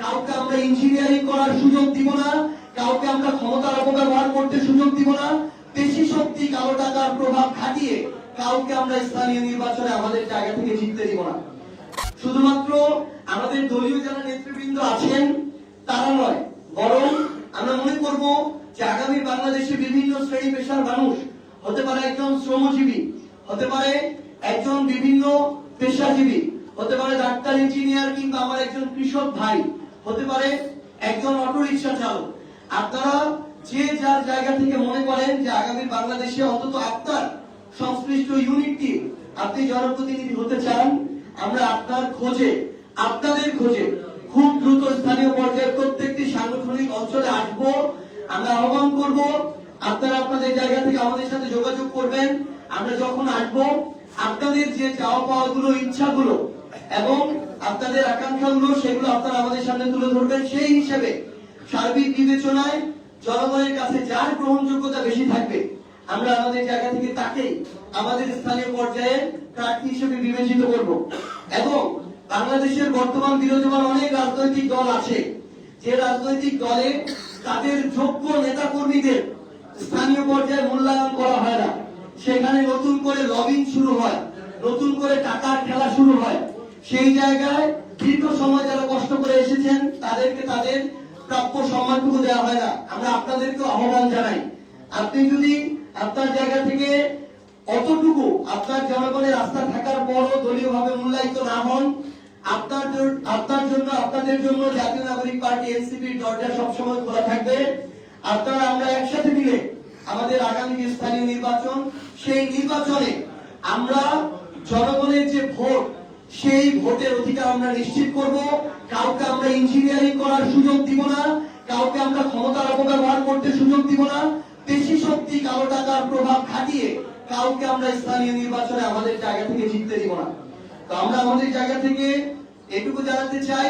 কাউকে আমরা ইঞ্জিনিয়ারিং করার সুযোগ দিব না, কাউকে আমরা ক্ষমতার অপব্যবহার করতে সুযোগ দিব না, পেশি শক্তি কালো টাকার প্রভাব খাটিয়ে কাউকে আমরা স্থানীয় নির্বাচনে আমাদের জায়গা থেকে জিততে দিব না। শুধুমাত্র আমাদের দলীয় যারা নেতৃবৃন্দ আছেন তারা নয়, বরং আমরা মনে করব যে আগামী বাংলাদেশে বিভিন্ন শ্রেণী পেশার মানুষ, হতে পারে একজন শ্রমজীবী, হতে পারে একজন বিভিন্ন পেশাজীবী, হতে পারে ডাক্তার, ইঞ্জিনিয়ার, কিংবা আমার একজন কৃষক ভাই, হতে পারে একজন অটোরিকশা চালক। আপনারা যে যার জায়গা থেকে মনে করেন যে আগামী বাংলাদেশে অন্তত আপনার সংশ্লিষ্ট ইউনিটটি আপনি জনপ্রতিনিধি হতে চান, আমরা আপনার খোঁজে, আপনাদের খোঁজে খুব দ্রুত স্থানীয় পর্যায়ে প্রত্যেকটি সাংগঠনিক অঞ্চলে আসবো। আমরা আহ্বান করব আপনারা আপনাদের জায়গা থেকে আমাদের সাথে যোগাযোগ করবেন। আমরা যখন আসবো আপনাদের যে চাওয়া পাওয়া গুলো, ইচ্ছাগুলো এবং আপনাদের আকাঙ্ক্ষাগুলো, সেগুলো আপনারা আমাদের সামনে তুলে ধরবেন। সেই হিসেবে সার্বিক বিবেচনায় জনগণের কাছে যার গ্রহণযোগ্যতা বেশি থাকবে আমরা আমাদের জায়গা থেকে তাকে আমাদের স্থানীয় পর্যায়ে প্রার্থী হিসেবে বিবেচিত করব। এবং বাংলাদেশের বর্তমান বিরাজমান অনেক রাজনৈতিক দল আছে, যে রাজনৈতিক দলে তাদের যোগ্য নেতা কর্মীদের স্থানীয় পর্যায়ে মূল্যায়ন করা হয় না, সেখানে নতুন করে লবিং শুরু হয়, নতুন করে টাকার খেলা শুরু হয়। সেই জায়গায় দীর্ঘ সময় যারা কষ্ট করে এসেছেন তাদেরকে তাদের প্রাপ্য সম্মানটুকু দেওয়া হয় না। আমরা আপনাদেরকে আহ্বান জানাই, আপনি যদি আপনার জায়গা থেকে অতটুকু আপনার জনগণের আস্থা থাকার পরও দলীয়ভাবে মূল্যায়িত না হন, আপনার জন্য, আপনাদের জন্য জাতীয় নাগরিক পার্টি এনসিপির দরজা সবসময় খোলা থাকবে। আপনারা আমরা একসাথে মিলে আমাদের আগামী যে স্থানীয় নির্বাচন, সেই নির্বাচনে আমরা জনগণের যে ভোট, সেই ভোটের অধিকার আমরা নিশ্চিত করব। কাউকে আমরা ইঞ্জিনিয়ারিং করার সুযোগ দিব না, কাউকে আমরা ক্ষমতার অপব্যবহার করতে সুযোগ দিব না, পেশি শক্তি কালো টাকার প্রভাব খাটিয়ে কাউকে আমরা স্থানীয় নির্বাচনে আমাদের জায়গা থেকে জিততে দিব না। তো আমরা আমাদের জায়গা থেকে এটুকু জানাতে চাই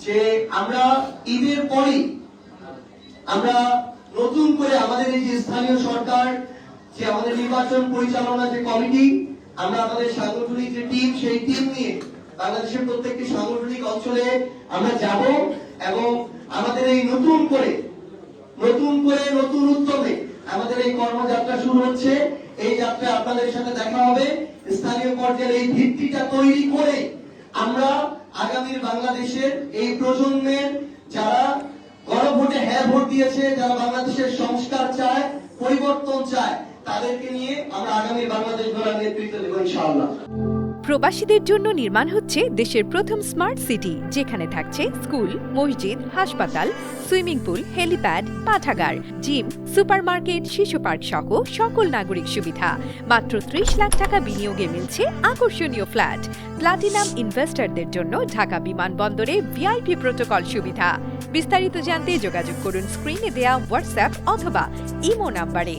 যে আমরা ঈদের পরই আমরা নতুন করে আমাদের এই যে স্থানীয় সরকার, যে আমাদের নির্বাচন পরিচালনা যে কমিটি, আমরা আমাদের সাংগঠনিক যে টিম, সেই টিম নিয়ে বাংলাদেশের প্রত্যেকটি সাংগঠনিক অঞ্চলে আমরা যাব এবং আমাদের এই নতুন উদ্যমে আমাদের এই কর্মযাত্রা শুরু হচ্ছে। এই যাত্রা আপনাদের সাথে দেখা হবে। স্থানীয় পর্যায়ে এই ভিত্তিটা তৈরি করে আমরা আগামীর বাংলাদেশের এই প্রজন্মের যারা গণভোটে হ্যাঁ ভোট দিয়েছে, যারা বাংলাদেশের সংস্কার চায়, পরিবর্তন চায়, তাদেরকে নিয়ে আমরা আগামী বাংলাদেশ গড়ার নেতৃত্ব দেব ইনশাআল্লাহ। প্রবাসীদের জন্য নির্মাণ হচ্ছে দেশের প্রথম স্মার্ট সিটি, যেখানে থাকছে স্কুল, মসজিদ, হাসপাতাল, সুইমিং পুল, হেলিপ্যাড, পাঠাগার, জিম, সুপারমার্কেট, শিশু পার্ক সহ সকল নাগরিক সুবিধা। মাত্র ৩০ লাখ টাকা বিনিয়োগে মিলছে আকর্ষণীয় ফ্ল্যাট। প্লাটিনাম ইনভেস্টরদের জন্য ঢাকা বিমানবন্দরে ভিআইপি প্রোটোকল সুবিধা। বিস্তারিত জানতে যোগাযোগ করুন স্ক্রিনে দেয়া হোয়াটসঅ্যাপ অথবা ইমো নাম্বারে।